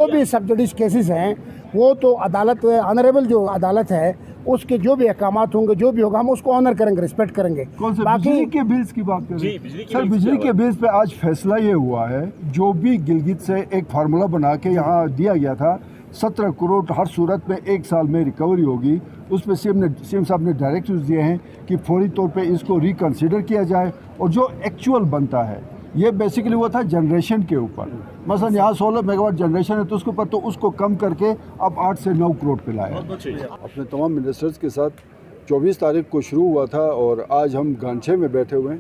جو بھی سب جوڈیس کیسز ہیں وہ تو عدالت آنریبل جو عدالت ہے اس کے جو بھی احکامات ہوں گے جو بھی ہوگا ہم اس کو آنر کریں گے رسپیکٹ کریں گے. کون سے بجلی کے بلز کی بات کریں سر؟ بجلی کے بلز پہ آج فیصلہ یہ ہوا ہے جو بھی گلگت سے ایک فارمولہ بنا کے یہاں دیا گیا تھا 17 کروڑ ہر صورت میں ایک سال میں ریکوری ہوگی. اس پہ سی ایم صاحب نے ڈائریکٹیوز دیے ہیں کہ فوری طور پہ اس کو ریکنسیڈر کیا جائے اور جو ایکچوئل بنتا ہے یہ بیسیکلی وہ تھا جنریشن کے اوپر. مثلا یہاں 16 میگا واٹ جنریشن ہے تو اس کے اوپر تو اس کو کم کر کے اب 8 سے 9 کروڑ پہ لائے. اپنے تمام منسٹرز کے ساتھ 24 تاریخ کو شروع ہوا تھا اور آج ہم گانچھے میں بیٹھے ہوئے ہیں.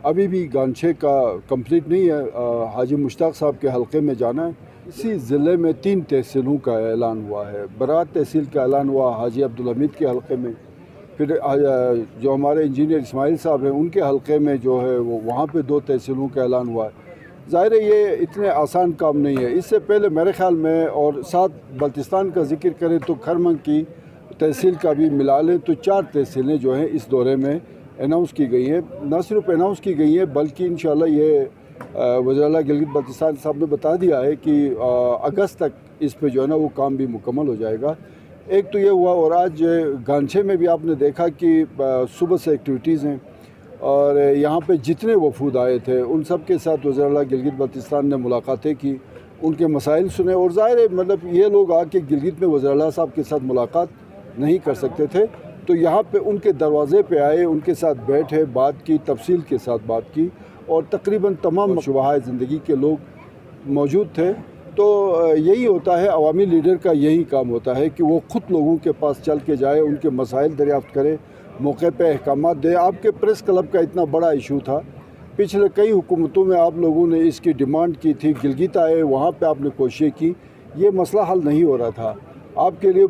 ابھی بھی گانچھے کا کمپلیٹ نہیں ہے. حاجی مشتاق صاحب کے حلقے میں جانا ہے. اسی ضلع میں 3 تحصیلوں کا اعلان ہوا ہے. برات تحصیل کا اعلان ہوا حاجی عبدالحمید کے حلقے میں. پھر جو ہمارے انجینئر اسماعیل صاحب ہیں ان کے حلقے میں جو ہے وہاں پہ 2 تحصیلوں کا اعلان ہوا ہے. ظاہر ہے یہ اتنے آسان کام نہیں ہے. اس سے پہلے میرے خیال میں اور ساتھ بلتستان کا ذکر کریں تو کھرمنگ کی تحصیل کا بھی ملا لیں تو 4 تحصیلیں جو ہیں اس دورے میں اناؤنس کی گئی ہیں. نہ صرف اناؤنس کی گئی ہیں بلکہ انشاءاللہ یہ وزیر اعلیٰ گلگت بلتستان صاحب نے بتا دیا ہے کہ اگست تک اس پہ جو ہے نا وہ کام بھی مکمل ہو جائے گا. ایک تو یہ ہوا اور آج گانچھے میں بھی آپ نے دیکھا کہ صبح سے ایکٹیویٹیز ہیں اور یہاں پہ جتنے وفود آئے تھے ان سب کے ساتھ وزیر اعلیٰ گلگت بلتستان نے ملاقاتیں کی, ان کے مسائل سنے. اور ظاہر ہے مطلب یہ لوگ آ کے گلگت میں وزیر اعلیٰ صاحب کے ساتھ ملاقات نہیں کر سکتے تھے تو یہاں پہ ان کے دروازے پہ آئے, ان کے ساتھ بیٹھے, بات کی, تفصیل کے ساتھ بات کی اور تقریباً تمام شعبۂ زندگی کے لوگ موجود تھے. تو یہی ہوتا ہے, عوامی لیڈر کا یہی کام ہوتا ہے کہ وہ خود لوگوں کے پاس چل کے جائے, ان کے مسائل دریافت کرے, موقع پہ احکامات دے. آپ کے پریس کلب کا اتنا بڑا ایشو تھا, پچھلے کئی حکومتوں میں آپ لوگوں نے اس کی ڈیمانڈ کی تھی, گلگت آئے وہاں پہ آپ نے کوششیں کی, یہ مسئلہ حل نہیں ہو رہا تھا. آپ کے لیے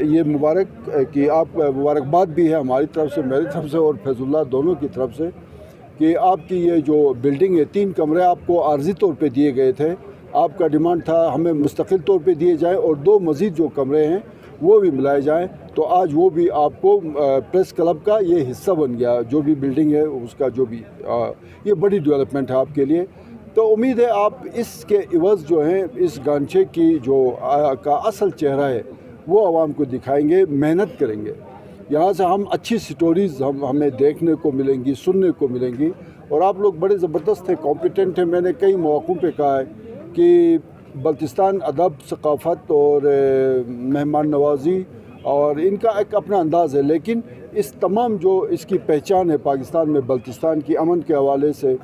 یہ مبارک کہ آپ مبارکباد بھی ہے ہماری طرف سے, میری طرف سے اور فیض اللہ دونوں کی طرف سے کہ آپ کی یہ جو بلڈنگ ہے 3 کمرے آپ کو عارضی طور پہ دیے گئے تھے. آپ کا ڈیمانڈ تھا ہمیں مستقل طور پہ دیے جائیں اور 2 مزید جو کمرے ہیں وہ بھی ملائے جائیں. تو آج وہ بھی آپ کو پریس کلب کا یہ حصہ بن گیا, جو بھی بلڈنگ ہے اس کا جو بھی یہ بڑی ڈیولپمنٹ ہے آپ کے لیے. تو امید ہے آپ اس کے عوض جو ہیں اس گانچھے کی جو کا اصل چہرہ ہے وہ عوام کو دکھائیں گے, محنت کریں گے. یہاں سے ہم اچھی سٹوریز ہمیں دیکھنے کو ملیں گی, سننے کو ملیں گی. اور آپ لوگ بڑے زبردست ہیں, کمپیٹنٹ ہیں. میں نے کئی مواقعوں پہ کہا ہے کہ بلتستان ادب, ثقافت اور مہمان نوازی اور ان کا ایک اپنا انداز ہے, لیکن اس تمام جو اس کی پہچان ہے پاکستان میں بلتستان کی امن کے حوالے سے,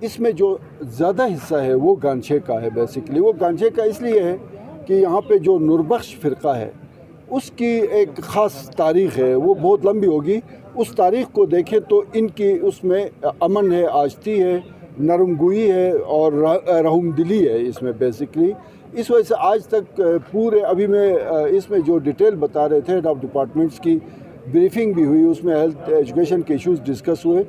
اس میں جو زیادہ حصہ ہے وہ گانچھے کا ہے. بیسیکلی وہ گانچھے کا اس لیے ہے کہ یہاں پہ جو نوربخش فرقہ ہے اس کی ایک خاص تاریخ ہے, وہ بہت لمبی ہوگی. اس تاریخ کو دیکھیں تو ان کی اس میں امن ہے, آشتی ہے, نرم گوئی ہے اور رحم دلی ہے اس میں بیسیکلی. اس وجہ سے آج تک پورے ابھی میں اس میں جو ڈیٹیل بتا رہے تھے ہیڈ آف ڈپارٹمنٹس کی بریفنگ بھی ہوئی, اس میں ہیلتھ ایجوکیشن کے ایشوز ڈسکس ہوئے.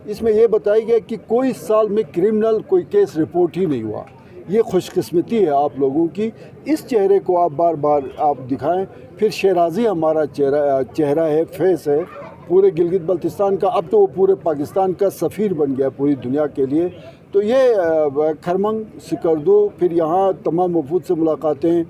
اس میں یہ بتایا گیا کہ کوئی سال میں کرمنل کوئی کیس رپورٹ ہی نہیں ہوا. یہ خوش قسمتی ہے آپ لوگوں کی. اس چہرے کو آپ بار بار آپ دکھائیں. پھر شیرازی ہمارا چہرہ ہے, فیس ہے پورے گلگت بلتستان کا. اب تو وہ پورے پاکستان کا سفیر بن گیا پوری دنیا کے لیے. تو یہ کھرمنگ, سکردو, پھر یہاں تمام وفود سے ملاقاتیں,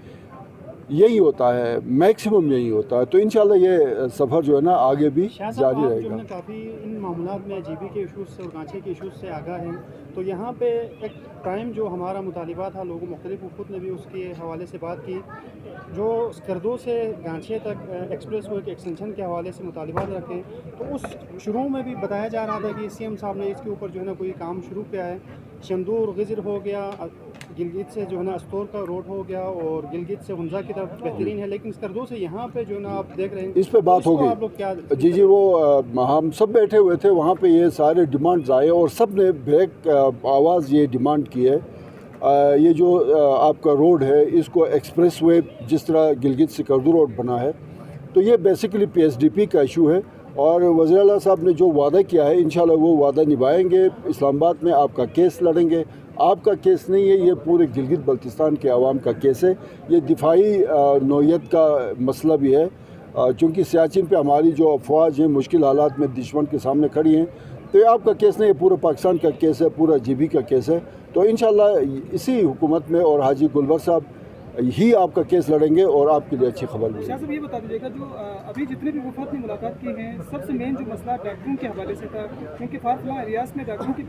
یہی ہوتا ہے, میکسیمم یہی ہوتا ہے. تو انشاءاللہ یہ سفر جو ہے نا آگے بھی جاری رہے گا. کافی ان معاملات میں جی بی کے ایشوز سے اور گانچھے کے ایشوز سے آگاہ ہیں. تو یہاں پہ ایک ٹائم جو ہمارا مطالبہ تھا, لوگوں مختلف وفود نے بھی اس کے حوالے سے بات کی, جو سکردو سے گانچھے تک ایکسپریس وے کے ایکسٹینشن کے حوالے سے مطالبات رکھیں. تو اس شروع میں بھی بتایا جا رہا تھا کہ سی ایم صاحب نے اس کے اوپر جو ہے نا کوئی کام شروع کیا ہے. شندور غزر ہو گیا, گلگت سے جو ہے نا استور کا روڈ ہو گیا اور گلگت سے ہنزا کی طرف بہترین ہے, لیکن سکردو سے یہاں پہ جو ہے نا آپ دیکھ رہے ہیں اس پہ بات ہو گئی. جی وہ ہم سب بیٹھے ہوئے تھے وہاں پہ, یہ سارے ڈیمانڈز آئے اور سب نے بریک آواز یہ ڈیمانڈ کی ہے. یہ جو آپ کا روڈ ہے اس کو ایکسپریس وے جس طرح گلگت سکردو روڈ بنا ہے, تو یہ basically P S D P کا ایشو ہے. اور وزیر اعلیٰ صاحب نے جو وعدہ کیا ہے انشاءاللہ وہ وعدہ نبھائیں گے. اسلام آباد میں آپ کا کیس لڑیں گے. آپ کا کیس نہیں ہے, یہ پورے گلگت بلتستان کے عوام کا کیس ہے. یہ دفاعی نوعیت کا مسئلہ بھی ہے, چونکہ سیاچن پہ ہماری جو افواج ہیں مشکل حالات میں دشمن کے سامنے کھڑی ہیں. تو یہ آپ کا کیس نہیں ہے, پورے پاکستان کا کیس ہے, پورا جی بی کا کیس ہے. تو انشاءاللہ اسی حکومت میں اور حاجی گلبر صاحب ही आपका केस लड़ेंगे और आपके लिए अच्छी खबर मिलेगी। शाह साहब ये बता दीजिएगा, जो अभी जितने भी वफात ने मुलाकात की है, सबसे मेन जो मसला डॉक्टरों के हवाले से था, क्योंकि फारफला रियाज में डॉक्टरों की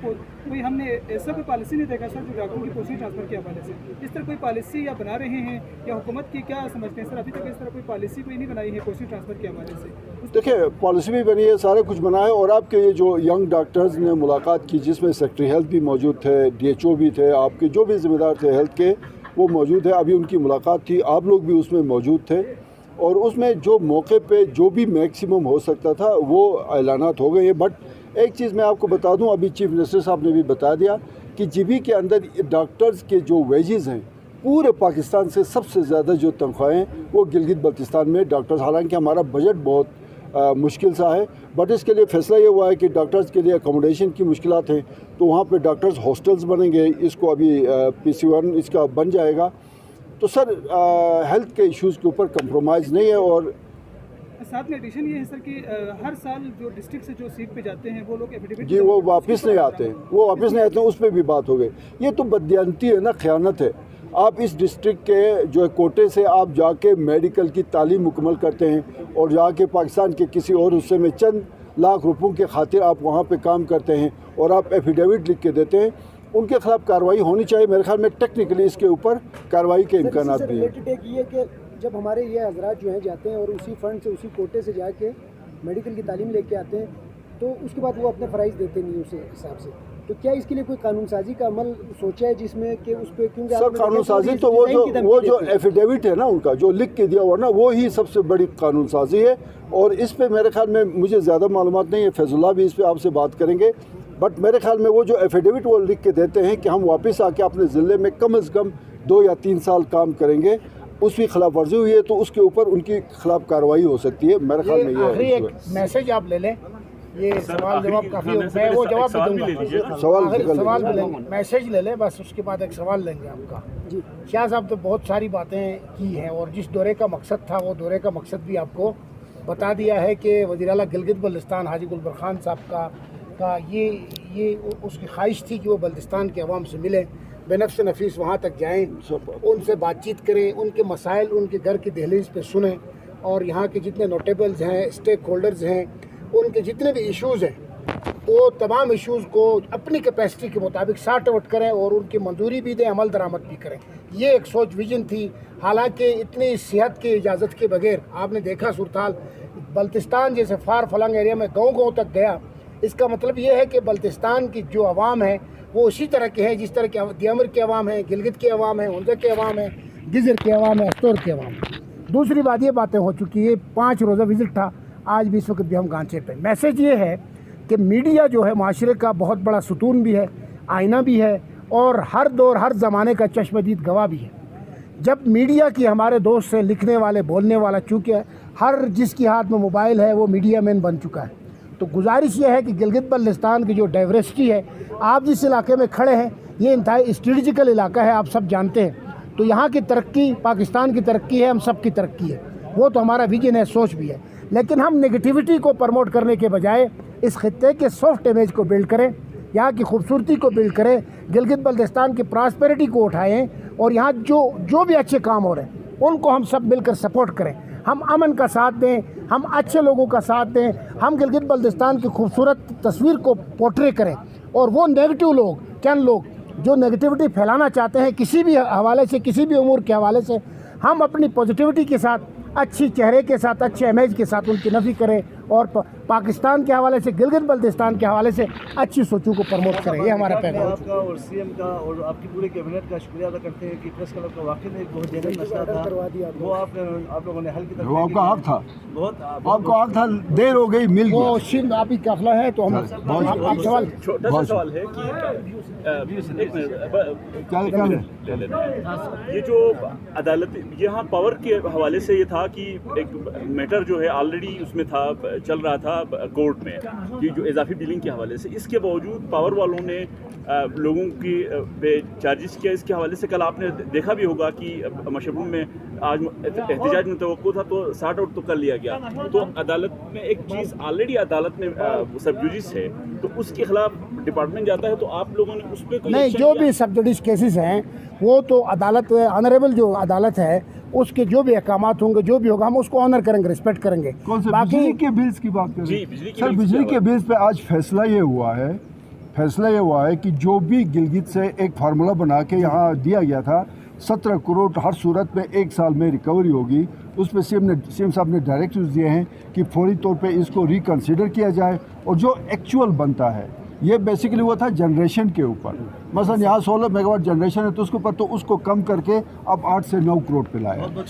कोई हमने ऐसा कोई पॉलिसी नहीं देखा सर जो डॉक्टरों की पोस्टिंग ट्रांसफ़र के हवाले से इस तरह कोई पॉलिसी या बना रहे हैं, या हुकूमत की क्या समझते हैं सर? अभी तक इस तरह कोई पॉलिसी कोई नहीं बनाई है पोस्टिंग ट्रांसफ़र के हवाले से। देखिए, पॉलिसी भी बनी है, सारा कुछ बना है, और आपके ये जो यंग डॉक्टर्स ने मुलाकात की जिसमें सेक्रेटरी हेल्थ भी मौजूद थे, DHO भी थे, आपके जो भी ज़िम्मेदार थे हेल्थ के वो मौजूद है। अभी उनकी मुलाकात थी, आप लोग भी उसमें मौजूद थे, और उसमें जो मौके पे जो भी मैक्सिमम हो सकता था वो ऐलानात हो गए हैं। बट एक चीज़ मैं आपको बता दूं, अभी चीफ मिनिस्टर साहब ने भी बता दिया कि GB के अंदर डॉक्टर्स के जो वेजेस हैं पूरे पाकिस्तान से सबसे ज़्यादा जो तनख्वाहें वो गिलगित बल्तिस्तान में डॉक्टर्स, हालांकि हमारा बजट बहुत मुश्किल सा है, बट इसके लिए फ़ैसला ये हुआ है कि डॉक्टर्स के लिए अकोमोडेशन की मुश्किलात हैं, तो वहाँ पे डॉक्टर्स हॉस्टल्स बनेंगे। इसको अभी PC1 इसका बन जाएगा। तो सर हेल्थ के इश्यूज़ के ऊपर कंप्रोमाइज़ नहीं है। और साथ में एडिशन ये है सर कि हर साल जो डिस्ट्रिक्ट से जो सीट पे जाते हैं वो लोग एफिडेविट जी वो वापस नहीं आते हैं, उस पर भी बात हो गई। ये तो बददियानती है ना, ख़यानत है। आप इस डिस्ट्रिक्ट के जो है कोटे से आप जाके मेडिकल की तालीम मुकम्मल करते हैं और जाके पाकिस्तान के किसी और हिस्से में चंद लाख रुपयों के खातिर आप वहाँ पे काम करते हैं और आप एफिडेविट लिख के देते हैं, उनके खिलाफ कार्रवाई होनी चाहिए। मेरे ख्याल में टेक्निकली इसके ऊपर कार्रवाई के इम्कानात भी हैं। ये कि जब हमारे ये हजरात जो हैं जाते हैं और उसी फंड से उसी कोटे से जाके मेडिकल की तालीम लेके आते हैं, तो उसके बाद वो अपने फ़राइज़ देते नहीं उस हिसाब से, तो क्या इसके लिए कोई कानून साजी का अमल सोचा है जिसमें कि उस पर, क्योंकि सर कानून साजी तो वो जो एफिडेविट है ना उनका जो लिख के दिया हुआ ना, वो ही सबसे बड़ी कानून साजी है। और इस पे मेरे ख्याल में मुझे ज़्यादा मालूमात नहीं है, फैजुल्लाह भी इस पे आपसे बात करेंगे, बट मेरे ख्याल में वो जो एफिडेविट वो लिख के देते हैं कि हम वापस आके अपने ज़िले में कम अज़ कम 2 या 3 साल काम करेंगे, उसकी खिलाफ वर्जी हुई है तो उसके ऊपर उनकी खिलाफ कार्रवाई हो सकती है। मेरे ख्याल में आखिरी ये एक मैसेज आप ले लें, ये सवाल जवाब काफ़ी, मैं वो जवाब भी दूंगा, सवाल भी लेंगे, मैसेज ले लें बस, उसके बाद एक सवाल लेंगे आपका। जी शाह साहब तो बहुत सारी बातें की हैं और जिस दौरे का मकसद था वो दौरे का मकसद भी आपको बता दिया है कि वज़ीर आला गिलगित बल्तिस्तान हाजी गुलबर खान साहब का ये उसकी ख्वाहिश थी कि वो बल्तिस्तान के अवाम से मिलें, बेनफ्स नफीस वहाँ तक जाएं, उनसे बातचीत करें, उनके मसाइल उनके घर की दहलीज पे सुनें, और यहाँ के जितने नोटेबल्स हैं, स्टेक होल्डर्स हैं, उनके जितने भी इश्यूज़ हैं वो तमाम इश्यूज़ को अपनी कैपेसिटी के मुताबिक सार्ट आउट करें और उनकी मंजूरी भी दें, अमल दरामद भी करें। ये एक सोच विजन थी। हालांकि इतनी सेहत की इजाज़त के बगैर आपने देखा सूरताल बल्तिस्तान जैसे फार फलंग एरिया में गाँव तक गया, इसका मतलब ये है कि बल्तिस्तान की जो आवाम है वो उसी तरह के हैं जिस तरह के दियामर के अवाम हैं, गिलगित के अवाम हैं, उनके के अवाम हैं, गिजर के अवाम है, अस्तौर के अवाम है। दूसरी बात ये बातें हो चुकी है, 5 रोज़ा विज़िट था, आज भी इस वक्त भी हम गांचे पे। मैसेज ये है कि मीडिया जो है माशरे का बहुत बड़ा सुतून भी है, आईना भी है, और हर दौर हर ज़माने का चश्मदीद गवाह भी है। जब मीडिया की हमारे दोस्त से लिखने वाले बोलने वाला, चूँकि हर जिसकी हाथ में मोबाइल है वो मीडिया मैन बन चुका है, तो गुजारिश ये है कि गिलगित बल्तिस्तान की जो डाइवर्सिटी है, आप जिस इलाके में खड़े हैं ये इंतहाई स्ट्रेटजिकल इलाका है, आप सब जानते हैं, तो यहाँ की तरक्की पाकिस्तान की तरक्की है, हम सब की तरक्की है, वो तो हमारा विजन है, सोच भी है। लेकिन हम नेगेटिविटी को प्रमोट करने के बजाय इस खित्ते के सॉफ्ट इमेज को बिल्ड करें, यहाँ की खूबसूरती को बिल्ड करें, गिलगित बल्तिस्तान की प्रॉस्पेरिटी को उठाएं, और यहाँ जो भी अच्छे काम हो रहे हैं उनको हम सब मिलकर सपोर्ट करें, हम अमन का साथ दें, हम अच्छे लोगों का साथ दें, हम गिलगित बल्तिस्तान की खूबसूरत तस्वीर को पोर्ट्रे करें, और वो नेगेटिव लोग, चंद लोग जो नेगेटिविटी फैलाना चाहते हैं किसी भी हवाले से, किसी भी उमूर के हवाले से, हम अपनी पॉजिटिविटी के साथ, अच्छी चेहरे के साथ, अच्छे इमेज के साथ उनकी नफ़ी करें, और पाकिस्तान के हवाले से, गिलगित बल्तिस्तान के हवाले से अच्छी सोचों को प्रमोट करें। ये हमारा पैगाम है। आपका और CM का और आपकी पूरे कैबिनेट का शुक्रिया अदा करते हैं कि प्रेस क्लब का वाकई में एक बहुत जरूरी मसला था, वो आप लोगों ने हल की तरफ, वो आपका हक था, बहुत आपको हक था, देर हो गई, मिल वो गया। शिंद आप ही काफिला है, तो हम आप सवाल छोटा सा सवाल है कि ये जो अदालत यहाँ पावर के हवाले से ये था कि एक मैटर जो है ऑलरेडी उसमें था, चल रहा था कोर्ट में कि जो इजाफी बिलिंग के हवाले से, इसके बावजूद पावर वालों ने लोगों की पे चार्जेस किया। इसके हवाले से कल आपने देखा भी होगा कि मशरूम में आज एहतजाज में तवक्को था तो 60 आउट तो कर लिया गया। तो अदालत में एक चीज़ ऑलरेडी अदालत में सब जुडिस है, तो उसके खिलाफ डिपार्टमेंट जाता है, तो आप लोगों ने उस पर कोई नहीं, जो भी सब जुडिस केसेस हैं वो तो अदालत, ऑनरेबल जो अदालत है उसके जो भी अहकामात होंगे, जो भी होगा, हम उसको ऑनर करेंगे, रिस्पेक्ट करेंगे। कौन से बिजली के बिल्स की बात कर रहे हैं? सर, बिजली के बिल्स पे आज फैसला ये हुआ है कि जो भी गिलगित से एक फार्मूला बना के यहाँ दिया गया था 17 करोड़ हर सूरत में 1 साल में रिकवरी होगी, उस पर सीएम साहब ने डायरेक्टिव्स दिए हैं कि फौरी तौर पे इसको रिकन्सिडर किया जाए और जो एक्चुअल बनता है, ये बेसिकली वो था जनरेशन के ऊपर। मसलन यहाँ 16 मेगावाट जनरेशन है तो उसके ऊपर तो उसको कम करके अब 8 से 9 करोड़ पे लाया।